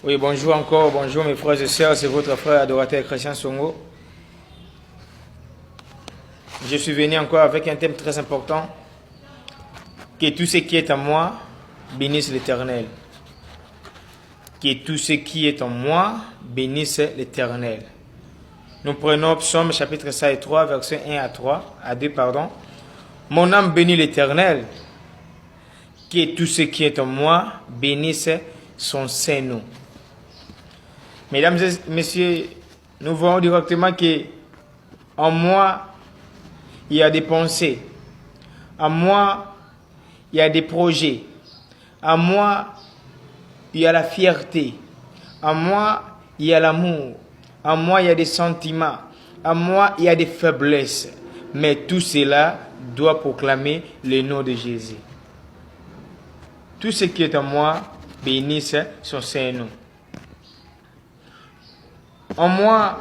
Oui, bonjour encore, bonjour mes frères et sœurs, c'est votre frère adorateur Christian Songo. Je suis venu encore avec un thème très important, que tout ce qui est en moi bénisse l'Éternel. Que tout ce qui est en moi bénisse l'Éternel. Nous prenons Psaume chapitre 103, versets 1 à 2. Mon âme bénit l'Éternel. Que tout ce qui est en moi bénisse son Saint-Nom. Mesdames et messieurs, nous voyons directement que en moi, il y a des pensées. En moi, il y a des projets. En moi, il y a la fierté. En moi, il y a l'amour. En moi, il y a des sentiments. En moi, il y a des faiblesses. Mais tout cela doit proclamer le nom de Jésus. Tout ce qui est en moi bénisse son Saint-Nom. En moi,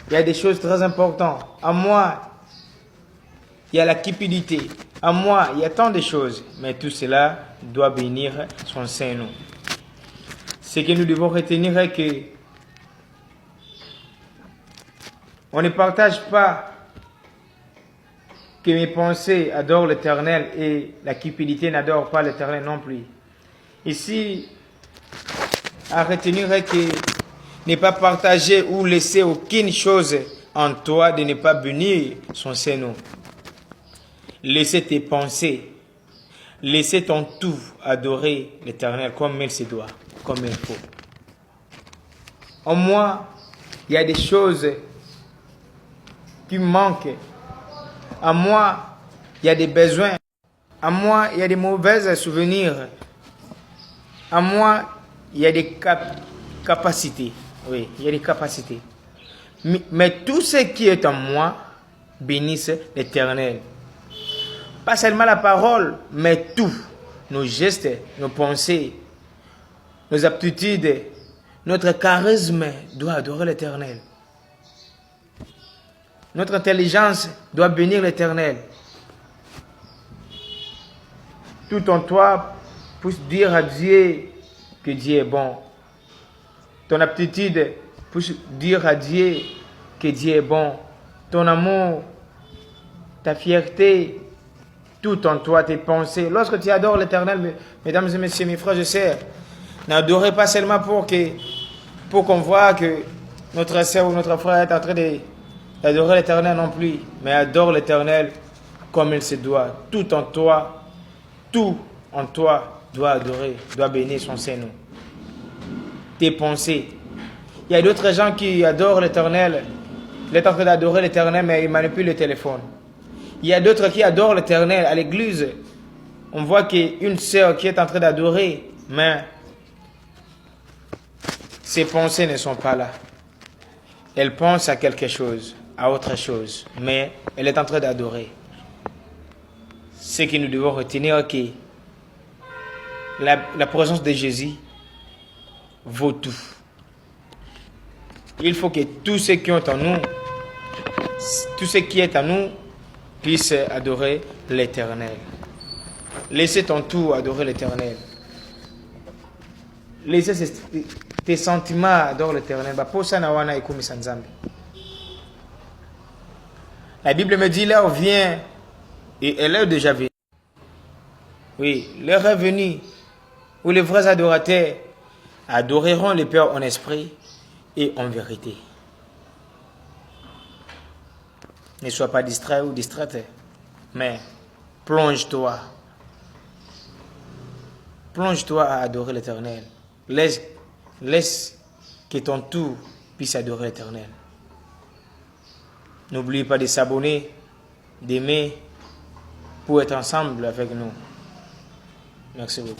il y a des choses très importantes. En moi, il y a la cupidité. En moi, il y a tant de choses. Mais tout cela doit bénir son Saint-Nom. Ce que nous devons retenir est que on ne partage pas que mes pensées adorent l'Éternel et la cupidité n'adore pas l'Éternel non plus. Ici, à retenir est que ne pas partager ou laisser aucune chose en toi de ne pas bénir son Saint-Nom. Laissez tes pensées, laissez ton tout adorer l'Éternel comme il se doit, comme il faut. En moi, il y a des choses qui manquent. En moi, il y a des besoins. En moi, il y a des mauvais souvenirs. En moi, il y a des capacités. Oui, il y a des capacités. Mais tout ce qui est en moi bénisse l'Éternel. Pas seulement la parole, mais tout. Nos gestes, nos pensées, nos aptitudes, notre charisme doit adorer l'Éternel. Notre intelligence doit bénir l'Éternel. Tout en toi pour dire à Dieu que Dieu est bon. Ton aptitude pour dire à Dieu que Dieu est bon. Ton amour, ta fierté, tout en toi, tes pensées. Lorsque tu adores l'Éternel, mesdames et messieurs, mes frères et sœurs, n'adorez pas seulement pour qu'on voit que notre sœur ou notre frère est en train d'adorer l'Éternel non plus, mais adore l'Éternel comme il se doit. Tout en toi doit adorer, doit bénir son Saint-Nom. Tes pensées. Il y a d'autres gens qui adorent l'Éternel. Ils sont en train d'adorer l'Éternel, mais ils manipulent le téléphone. Il y a d'autres qui adorent l'Éternel à l'église. On voit qu'une sœur qui est en train d'adorer, mais ses pensées ne sont pas là. Elle pense à quelque chose, à autre chose, mais elle est en train d'adorer. Ce que nous devons retenir, c'est que la présence de Jésus vaut tout. Il faut que tout ce qui est en nous, tout ce qui est en nous, puisse adorer l'Éternel. Laissez ton tout adorer l'Éternel. Laissez tes sentiments adorer l'Éternel. La Bible me dit l'heure vient et elle est déjà venue. Oui, l'heure est venue où les vrais adorateurs adoreront le Père en esprit et en vérité. Ne sois pas distrait ou distraite, mais plonge-toi. Plonge-toi à adorer l'Éternel. Laisse que ton tout puisse adorer l'Éternel. N'oublie pas de s'abonner, d'aimer, pour être ensemble avec nous. Merci beaucoup.